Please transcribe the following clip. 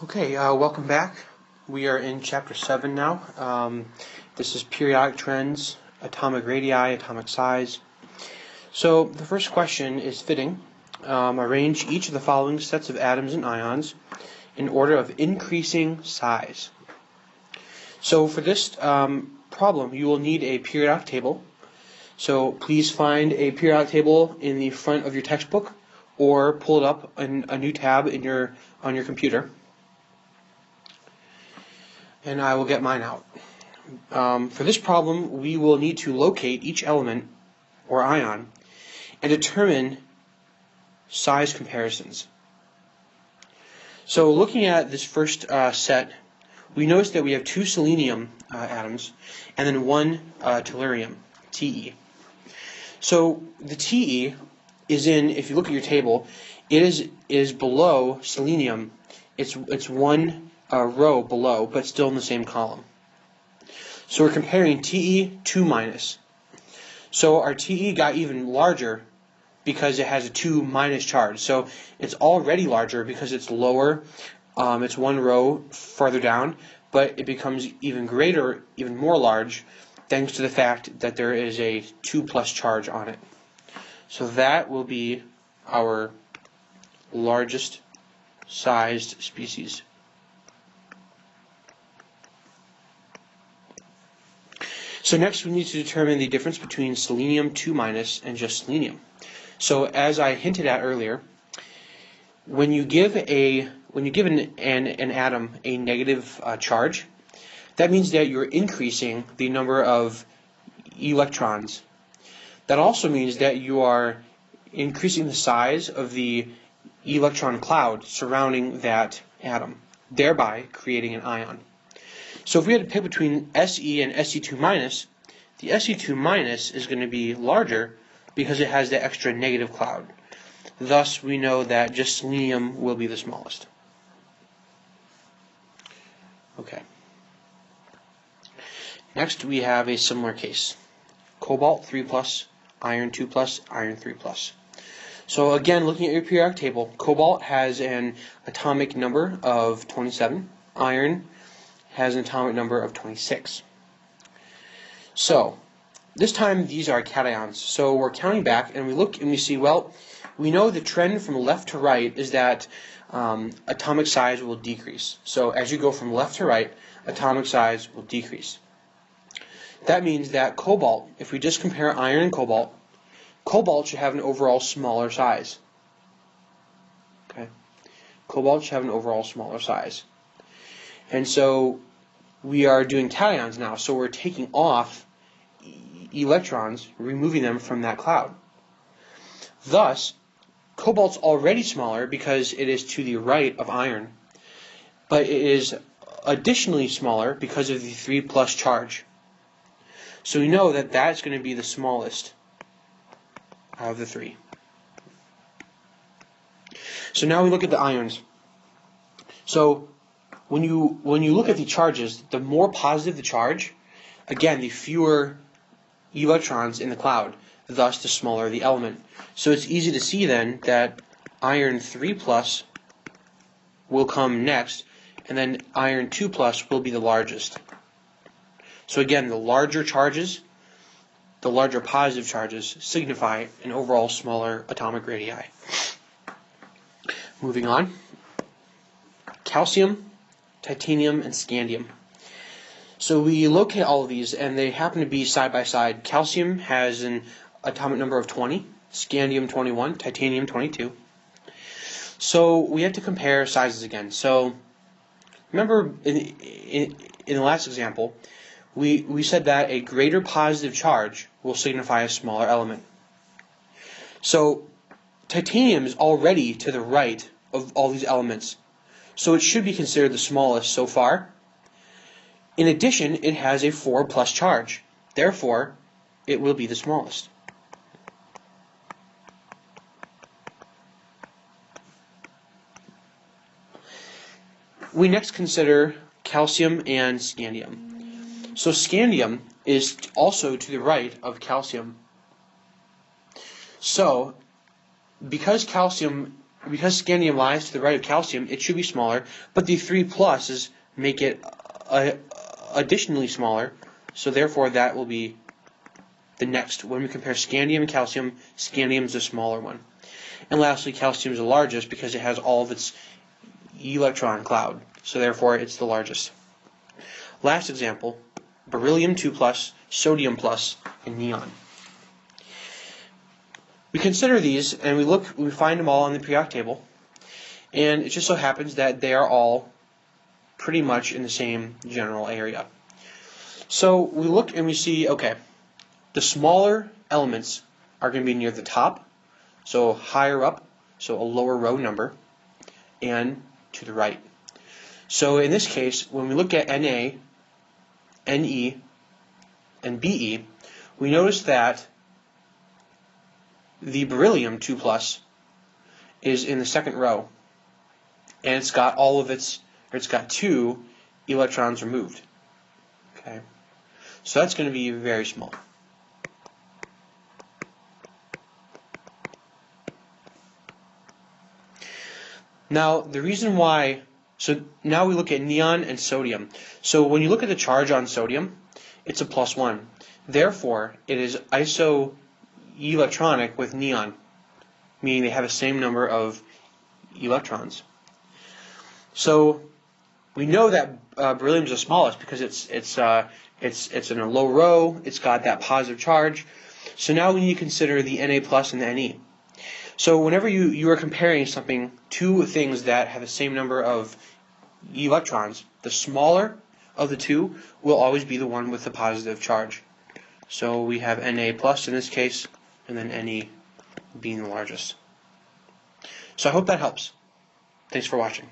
Okay, welcome back. We are in Chapter 7 now. This is periodic trends, atomic radii, atomic size. So the first question is fitting. Arrange each of the following sets of atoms and ions in order of increasing size. So for this problem, you will need a periodic table. So please find a periodic table in the front of your textbook or pull it up in a new tab on your computer. And I will get mine out. For this problem, we will need to locate each element, or ion, and determine size comparisons. So looking at this first set, we notice that we have two selenium atoms, and then one tellurium, Te. So the Te is in, if you look at your table, it is below selenium. It's one row below, but still in the same column. So we're comparing Te 2-. So our Te got even larger because it has a 2- charge. So it's already larger because it's lower. It's one row farther down, but it becomes even greater, even more large, thanks to the fact that there is a 2+ charge on it. So that will be our largest sized species. So next we need to determine the difference between selenium 2- and just selenium. So as I hinted at earlier, when you give an atom a negative charge, that means that you're increasing the number of electrons. That also means that you are increasing the size of the electron cloud surrounding that atom, thereby creating an ion. So if we had to pick between Se and Se2-, the Se2- is going to be larger because it has the extra negative cloud. Thus, we know that just selenium will be the smallest. Okay. Next, we have a similar case. Cobalt 3+, iron 2+, iron 3+. So again, looking at your periodic table, cobalt has an atomic number of 27. Iron has an atomic number of 26. So this time these are cations. So we're counting back and we look and we see, well, we know the trend from left to right is that atomic size will decrease. So as you go from left to right, atomic size will decrease. That means that cobalt, if we just compare iron and cobalt should have an overall smaller size. Okay? Cobalt should have an overall smaller size. And so we are doing cations now, so we're taking off electrons, removing them from that cloud. Thus, cobalt's already smaller because it is to the right of iron, but it is additionally smaller because of the 3+ charge. So we know that that's going to be the smallest out of the three. So now we look at the ions. So when you look at the charges, the more positive the charge, again, the fewer electrons in the cloud, thus the smaller the element. So it's easy to see then that iron 3+ will come next, and then iron 2+ will be the largest. So again, the larger charges, the larger positive charges, signify an overall smaller atomic radii. Moving on. Calcium, titanium, and scandium. So we locate all of these, and they happen to be side by side. Calcium has an atomic number of 20, scandium 21, titanium 22. So we have to compare sizes again. So remember in the last example, we said that a greater positive charge will signify a smaller element. So titanium is already to the right of all these elements, so it should be considered the smallest so far. In addition, it has a 4+ charge. Therefore, it will be the smallest. We next consider calcium and scandium. So scandium is also to the right of calcium. So, because calcium because scandium lies to the right of calcium, it should be smaller, but the 3 pluses make it additionally smaller, so therefore that will be the next. When we compare scandium and calcium, scandium is the smaller one. And lastly, calcium is the largest because it has all of its electron cloud, so therefore it's the largest. Last example, beryllium 2 plus, sodium plus, and neon. We consider these and we find them all on the periodic table, and it just so happens that they are all pretty much in the same general area. So we look and we see, okay, the smaller elements are going to be near the top, so higher up, so a lower row number, and to the right. So in this case, when we look at Na, Ne, and Be, we notice that the beryllium 2 plus is in the second row, and it's got it's got 2 electrons removed. Okay, so that's going to be very small. Now the reason why, so now we look at neon and sodium. So when you look at the charge on sodium, it's a +1. Therefore, it is isoelectronic with neon, meaning they have the same number of electrons. So we know that beryllium is the smallest because it's in a low row. It's got that positive charge. So now we need to consider the Na plus and the Ne. So whenever you are comparing something, two things that have the same number of electrons, the smaller of the two will always be the one with the positive charge. So we have Na plus in this case, and then Ne being the largest. So I hope that helps. Thanks for watching.